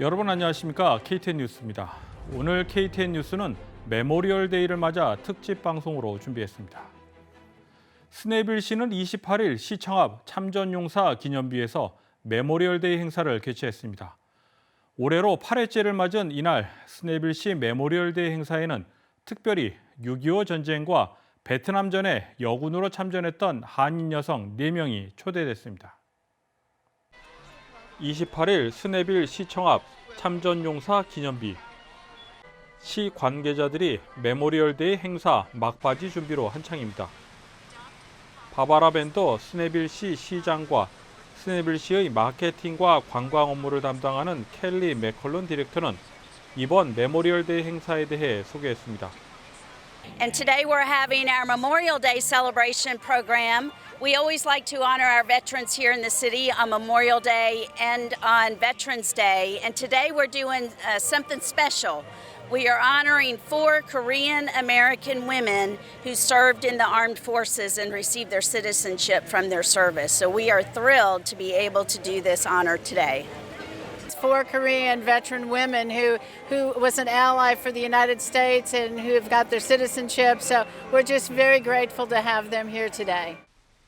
여러분 안녕하십니까? KTN 뉴스입니다. 오늘 KTN 뉴스는 메모리얼 데이를 맞아 특집 방송으로 준비했습니다. 스네빌시는 28일 시청 앞 참전용사 기념비에서 메모리얼 데이 행사를 개최했습니다. 올해로 8회째를 맞은 이날 스네빌시 메모리얼 데이 행사에는 특별히 6.25 전쟁과 베트남전에 여군으로 참전했던 한인 여성 4명이 초대됐습니다. 28일 스네빌 시청 앞 참전용사 기념비. 시 관계자들이 메모리얼 데이 행사 막바지 준비로 한창입니다. 바바라 벤더 스네빌시 시장과 스네빌시의 마케팅과 관광 업무를 담당하는 켈리 맥컬룬 디렉터는 이번 메모리얼 데이 행사에 대해 소개했습니다. And today we're having our Memorial Day celebration program. We always like to honor our veterans here in the city on Memorial Day and on Veterans Day. And today we're doing something special. We are honoring 4 Korean American women who served in the armed forces and received their citizenship from their service. So we are thrilled to be able to do this honor today. 4 Korean veteran women who was an ally for the United States and who have got their citizenship. So we're just very grateful to have them here today.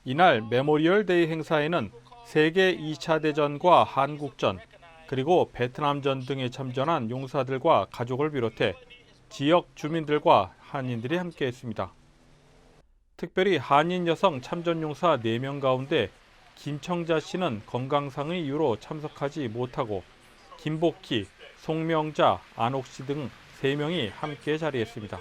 이날 메모리얼 데이 행사에는 세계 2차 대전과 한국전, 그리고 베트남전 등에 참전한 용사들과 가족을 비롯해 지역 주민들과 한인들이 함께했습니다. 특별히 한인 여성 참전용사 4명 가운데 김청자 씨는 건강상의 이유로 참석하지 못하고 김복희, 송명자, 안옥 씨 등 3명이 함께 자리했습니다.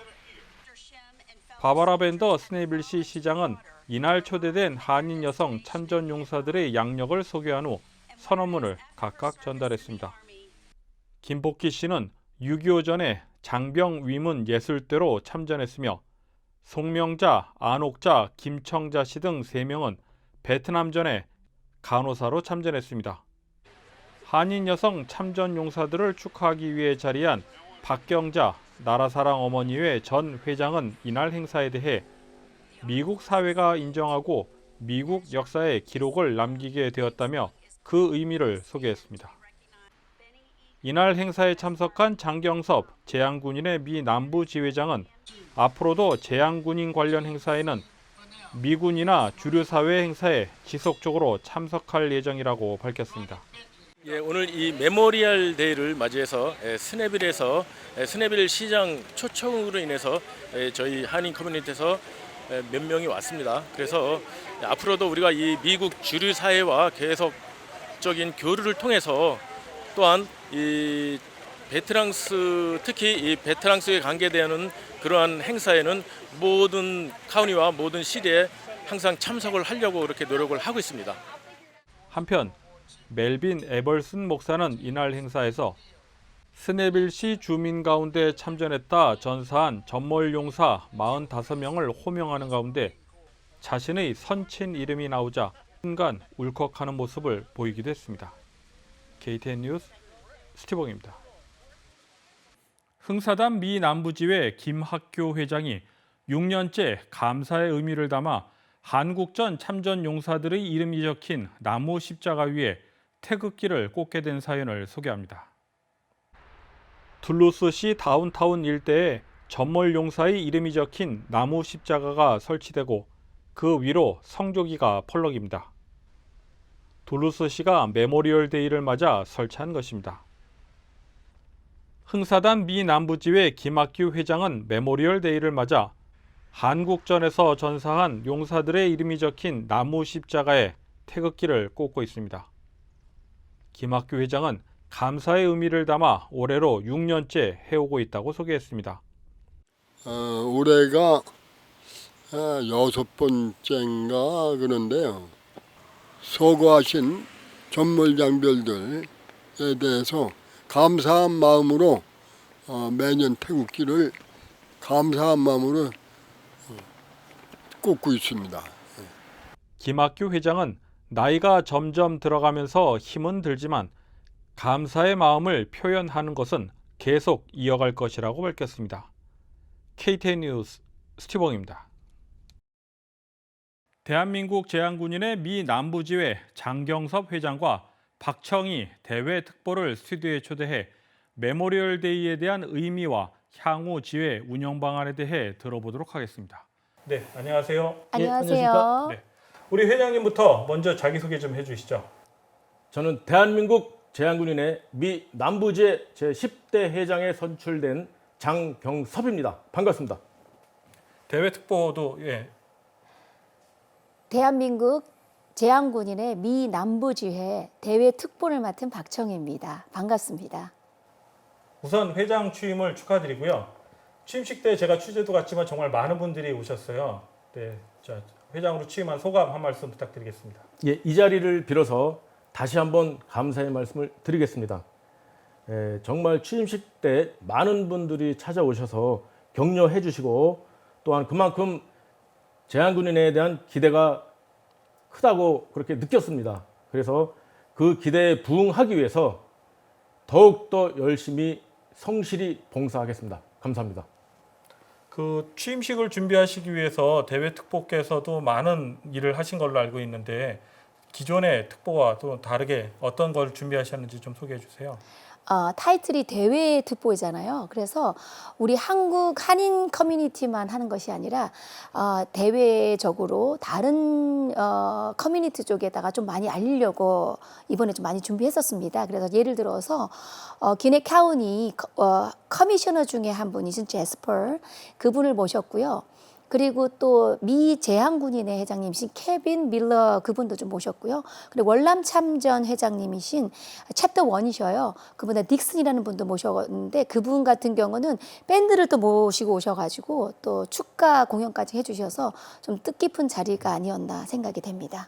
바바라 벤더 스네빌시 시장은 이날 초대된 한인 여성 참전용사들의 양력을 소개한 후 선언문을 각각 전달했습니다. 김복희 씨는 6.25 전에 장병 위문 예술대로 참전했으며 송명자, 안옥자, 김청자 씨 등 3명은 베트남전에 간호사로 참전했습니다. 한인 여성 참전 용사들을 축하하기 위해 자리한 박경자 나라사랑 어머니회 전 회장은 이날 행사에 대해 미국 사회가 인정하고 미국 역사에 기록을 남기게 되었다며 그 의미를 소개했습니다. 이날 행사에 참석한 장경섭 제향군인의 미 남부 지회장은 앞으로도 제향군인 관련 행사에는 미군이나 주류사회 행사에 지속적으로 참석할 예정이라고 밝혔습니다. 예, 오늘 이 메모리얼 데이를 맞이해서 스네빌에서 스네빌 시장 초청으로 인해서 저희 한인 커뮤니티에서 몇 명이 왔습니다. 그래서 앞으로도 우리가 이 미국 주류 사회와 계속적인 교류를 통해서 또한 이 베트랑스 특히 이 베트랑스에 관계되는 그러한 행사에는 모든 카운티와 모든 시리에 항상 참석을 하려고 그렇게 노력을 하고 있습니다. 한편 멜빈 에벌슨 목사는 이날 행사에서 스네빌시 주민 가운데 참전했다 전사한 전몰용사 45명을 호명하는 가운데 자신의 선친 이름이 나오자 순간 울컥하는 모습을 보이기도 했습니다. KTN 뉴스 스티봉입니다. 흥사단 미 남부지회 김학교 회장이 6년째 감사의 의미를 담아 한국전 참전 용사들의 이름이 적힌 나무 십자가 위에 태극기를 꽂게 된 사연을 소개합니다. 둘루스시 다운타운 일대에 전몰 용사의 이름이 적힌 나무 십자가가 설치되고 그 위로 성조기가 펄럭입니다. 둘루스시가 메모리얼 데이를 맞아 설치한 것입니다. 흥사단 미 남부지회 김학규 회장은 메모리얼 데이를 맞아 한국전에서 전사한 용사들의 이름이 적힌 나무 십자가에 태극기를 꽂고 있습니다. 김학규 회장은 감사의 의미를 담아 올해로 6년째 해오고 있다고 소개했습니다. 올해가 6번째인가 그런데요. 서거하신 전몰장별들에 대해서 감사한 마음으로 매년 태극기를 감사한 마음으로 꽂고 있습니다. 김학규 회장은 나이가 점점 들어가면서 힘은 들지만 감사의 마음을 표현하는 것은 계속 이어갈 것이라고 밝혔습니다. KTN 뉴스 스티봉입니다. 대한민국 제향군인의 미 남부지회 장경섭 회장과 박청희 대외 특보를 스튜디오에 초대해 메모리얼 데이에 대한 의미와 향후 지회 운영 방안에 대해 들어보도록 하겠습니다. 네, 안녕하세요. 안녕하세요. 네, 우리 회장님부터 먼저 자기소개 좀 해주시죠. 저는 대한민국 제한군인의 미 남부지회 제10대 회장에 선출된 장경섭입니다. 반갑습니다. 대외 특보도 대한민국 제한군인의 미 남부지회 대외 특보를 맡은 박청희입니다. 반갑습니다. 우선 회장 취임을 축하드리고요. 취임식 때 제가 취재도 갔지만 정말 많은 분들이 오셨어요. 네, 자, 회장으로 취임한 소감 한 말씀 부탁드리겠습니다. 예, 이 자리를 빌어서 다시 한번 감사의 말씀을 드리겠습니다. 정말 취임식 때 많은 분들이 찾아오셔서 격려해 주시고 또한 그만큼 제한군인에 대한 기대가 크다고 그렇게 느꼈습니다. 그래서 그 기대에 부응하기 위해서 더욱더 열심히 성실히 봉사하겠습니다. 감사합니다. 그 취임식을 준비하시기 위해서 대외 특보께서도 많은 일을 하신 걸로 알고 있는데 기존의 특보와 또 다르게 어떤 걸 준비하셨는지 좀 소개해 주세요. 타이틀이 대외 특보이잖아요. 그래서 우리 한국 한인 커뮤니티만 하는 것이 아니라 대외적으로 다른 커뮤니티 쪽에다가 좀 많이 알리려고 이번에 좀 많이 준비했었습니다. 그래서 예를 들어서 기네 카운티 커미셔너 중에 한 분이신 제스퍼 그분을 모셨고요. 그리고 또 미 제한군인의 회장님이신 케빈 밀러 그분도 좀 모셨고요. 그리고 월남 참전 회장님이신 챕터 1이셔요. 그분은 딕슨이라는 분도 모셨는데 그분 같은 경우는 밴드를 또 모시고 오셔가지고 또 축가 공연까지 해주셔서 좀 뜻깊은 자리가 아니었나 생각이 됩니다.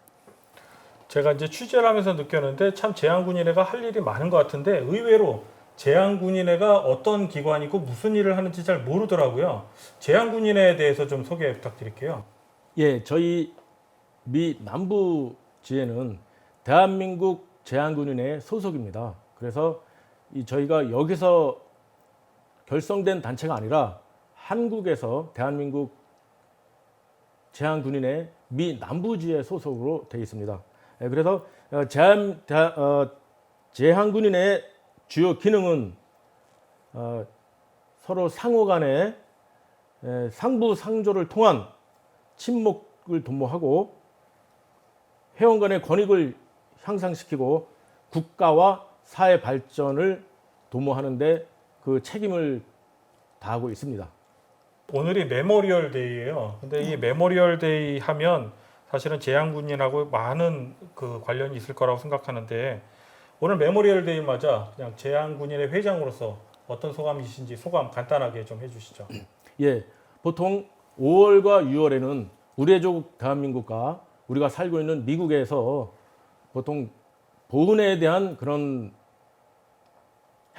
제가 이제 취재를 하면서 느꼈는데 참 제한군인회가 할 일이 많은 것 같은데 의외로 제한군인회가 어떤 기관이고 무슨 일을 하는지 잘 모르더라고요. 제한군인회에 대해서 좀 소개 부탁드릴게요. 예, 저희 미 남부 지회는 대한민국 제한군인회 소속입니다. 그래서 저희가 여기서 결성된 단체가 아니라 한국에서 대한민국 제한군인회 미 남부 지회 소속으로 되어 있습니다. 예, 그래서 제한군인의 주요 기능은 서로 상호 간의 상부상조를 통한 친목을 도모하고 회원 간의 권익을 향상시키고 국가와 사회 발전을 도모하는 데 그 책임을 다하고 있습니다. 오늘이 메모리얼 데이예요. 근데 이 메모리얼 데이 하면 사실은 제한군인하고 많은 그 관련이 있을 거라고 생각하는데 오늘 메모리얼 데이 맞아 그냥 제한군인의 회장으로서 어떤 소감이신지 소감 간단하게 좀 해주시죠. 예, 보통 5월과 6월에는 우리의 조국 대한민국과 우리가 살고 있는 미국에서 보통 보훈에 대한 그런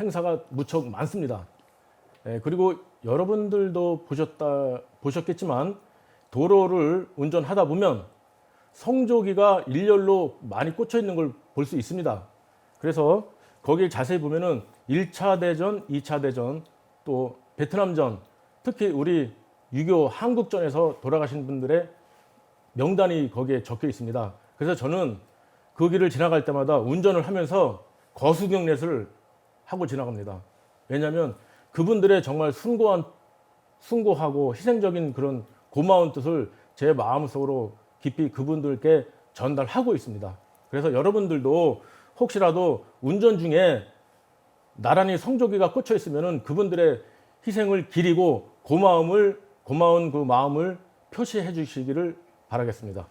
행사가 무척 많습니다. 예, 그리고 여러분들도 보셨겠지만 도로를 운전하다 보면 성조기가 일렬로 많이 꽂혀 있는 걸 볼 수 있습니다. 그래서 거기를 자세히 보면은 1차 대전, 2차 대전, 또 베트남전, 특히 우리 6.25 한국전에서 돌아가신 분들의 명단이 거기에 적혀 있습니다. 그래서 저는 그 길을 지나갈 때마다 운전을 하면서 거수경례를 하고 지나갑니다. 왜냐하면 그분들의 정말 숭고하고 희생적인 그런 고마운 뜻을 제 마음속으로 깊이 그분들께 전달하고 있습니다. 그래서 여러분들도 혹시라도 운전 중에 나란히 성조기가 꽂혀 있으면은 그분들의 희생을 기리고 고마운 그 마음을 표시해 주시기를 바라겠습니다.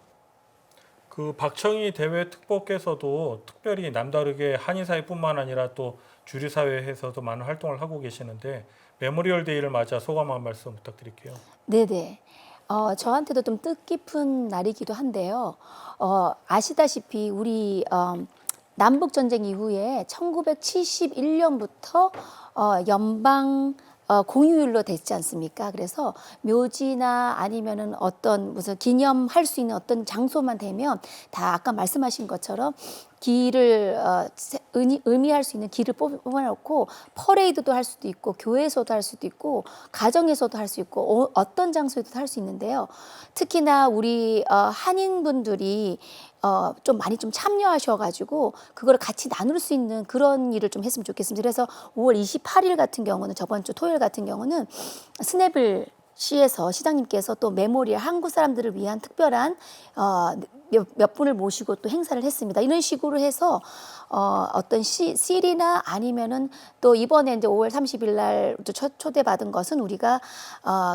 그 박청희 대외 특보께서도 특별히 남다르게 한인 사회뿐만 아니라 또 주류 사회에서도 많은 활동을 하고 계시는데 메모리얼 데이를 맞아 소감 한 말씀 부탁드릴게요. 네네. 저한테도 좀 뜻깊은 날이기도 한데요. 아시다시피 우리 남북 전쟁 이후에 1971년부터 연방 공휴일로 됐지 않습니까? 그래서 묘지나 아니면은 어떤 무슨 기념할 수 있는 어떤 장소만 되면 다 아까 말씀하신 것처럼 길을 의미할 수 있는 길을 뽑아놓고 퍼레이드도 할 수도 있고 교회에서도 할 수도 있고 가정에서도 할 수 있고 어떤 장소에도 할 수 있는데요. 특히나 우리 한인분들이 좀 많이 좀 참여하셔가지고 그걸 같이 나눌 수 있는 그런 일을 좀 했으면 좋겠습니다. 그래서 5월 28일 같은 경우는 저번 주 토요일 같은 경우는 스냅을 시에서 시장님께서 또 메모리얼 한국 사람들을 위한 특별한 몇 분을 모시고 또 행사를 했습니다. 이런 식으로 해서 어떤 CL이나 아니면은 또 이번에 이제 5월 30일 날 초대받은 것은 우리가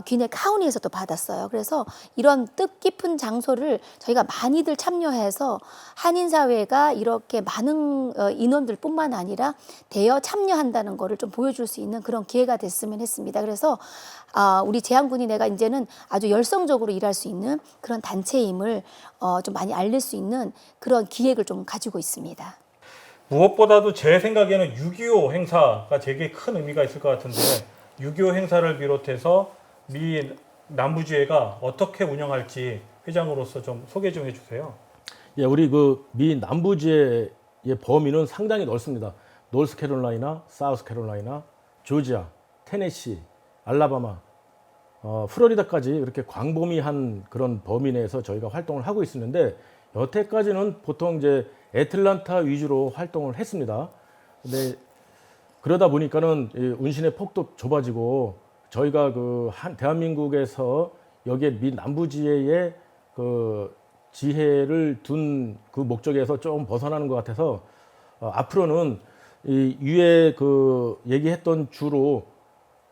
귀네 카운티에서 또 받았어요. 그래서 이런 뜻깊은 장소를 저희가 많이들 참여해서 한인 사회가 이렇게 많은 인원들뿐만 아니라 대여 참여한다는 거를 좀 보여줄 수 있는 그런 기회가 됐으면 했습니다. 그래서 우리 제한군인회가 이제는 아주 열성적으로 일할 수 있는 그런 단체임을 좀 많이 알릴 수 있는 그런 기획을 좀 가지고 있습니다. 무엇보다도 제 생각에는 6.25 행사가 되게 큰 의미가 있을 것 같은데 6.25 행사를 비롯해서 미 남부지회가 어떻게 운영할지 회장으로서 좀 소개 좀 해주세요. 예, 우리 그 미 남부지의 범위는 상당히 넓습니다. 노스캐롤라이나, 사우스캐롤라이나, 조지아, 테네시, 알라바마, 플로리다까지 이렇게 광범위한 그런 범위 내에서 저희가 활동을 하고 있었는데 여태까지는 보통 이제 애틀란타 위주로 활동을 했습니다. 근데 그러다 보니까는 운신의 폭도 좁아지고 저희가 그 대한민국에서 여기에 미 남부지회의 그 지혜를 둔 그 목적에서 좀 벗어나는 것 같아서 앞으로는 이 위에 그 얘기했던 주로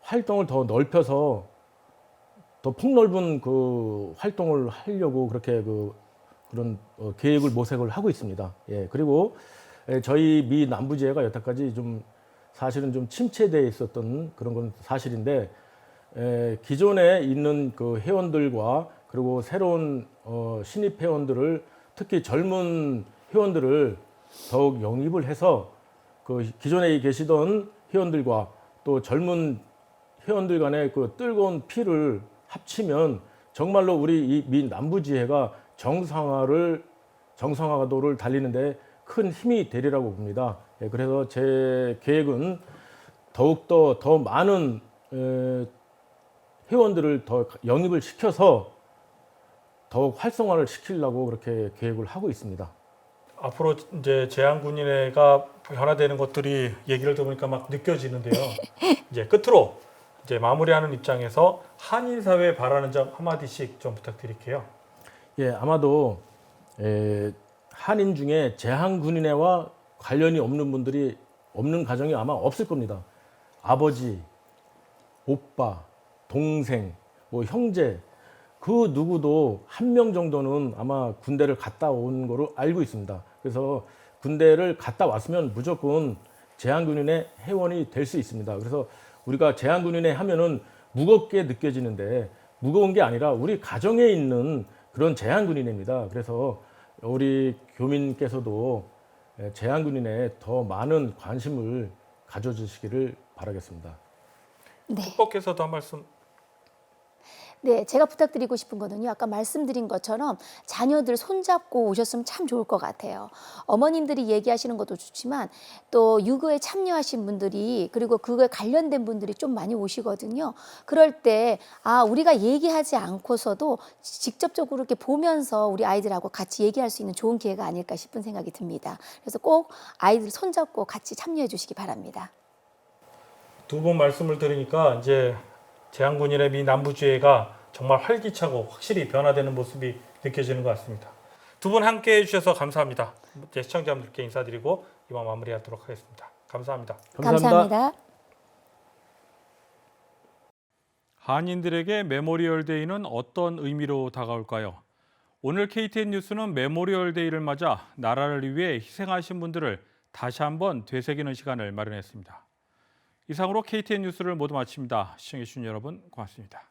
활동을 더 넓혀서 더 폭넓은 그 활동을 하려고 그렇게 그런 계획을 모색을 하고 있습니다. 예, 그리고 저희 미 남부지회가 여태까지 좀 사실은 좀 침체되어 있었던 그런 건 사실인데 기존에 있는 그 회원들과 그리고 새로운 신입 회원들을 특히 젊은 회원들을 더욱 영입을 해서 그 기존에 계시던 회원들과 또 젊은 회원들 간의 그 뜨거운 피를 합치면 정말로 우리 이 미 남부지회가 정상화도를 달리는데 큰 힘이 되리라고 봅니다. 예, 그래서 제 계획은 더욱더 더 많은 회원들을 더 영입을 시켜서 더욱 활성화를 시키려고 그렇게 계획을 하고 있습니다. 앞으로 이제 제한군인회가 변화되는 것들이 얘기를 들어보니까 막 느껴지는데요. 이제 끝으로 이제 마무리하는 입장에서 한인 사회에 바라는 점 한마디씩 좀 부탁드릴게요. 예, 아마도 한인 중에 제한군인회와 관련이 없는 분들이 없는 가정이 아마 없을 겁니다. 아버지, 오빠, 동생, 뭐 형제 그 누구도 한 명 정도는 아마 군대를 갔다 온 거로 알고 있습니다. 그래서 군대를 갔다 왔으면 무조건 제한군인회 회원이 될 수 있습니다. 그래서 우리가 제한군인회 하면은 무겁게 느껴지는데 무거운 게 아니라 우리 가정에 있는 그런 제한군인회입니다. 그래서 우리 교민께서도 제한군인회에 더 많은 관심을 가져주시기를 바라겠습니다. 네. 국법께서도 한 말씀. 네, 제가 부탁드리고 싶은 거는요. 아까 말씀드린 것처럼 자녀들 손잡고 오셨으면 참 좋을 것 같아요. 어머님들이 얘기하시는 것도 좋지만 또 유교에 참여하신 분들이 그리고 그거에 관련된 분들이 좀 많이 오시거든요. 그럴 때 우리가 얘기하지 않고서도 직접적으로 이렇게 보면서 우리 아이들하고 같이 얘기할 수 있는 좋은 기회가 아닐까 싶은 생각이 듭니다. 그래서 꼭 아이들 손잡고 같이 참여해 주시기 바랍니다. 두 분 말씀을 들으니까 이제 제한군인회 미 남부지회가 정말 활기차고 확실히 변화되는 모습이 느껴지는 것 같습니다. 두 분 함께 해주셔서 감사합니다. 이제 시청자분들께 인사드리고 이만 마무리하도록 하겠습니다. 감사합니다. 감사합니다. 한인들에게 메모리얼 데이는 어떤 의미로 다가올까요? 오늘 KTN 뉴스는 메모리얼 데이를 맞아 나라를 위해 희생하신 분들을 다시 한번 되새기는 시간을 마련했습니다. 이상으로 KTN 뉴스를 모두 마칩니다. 시청해주신 여러분 고맙습니다.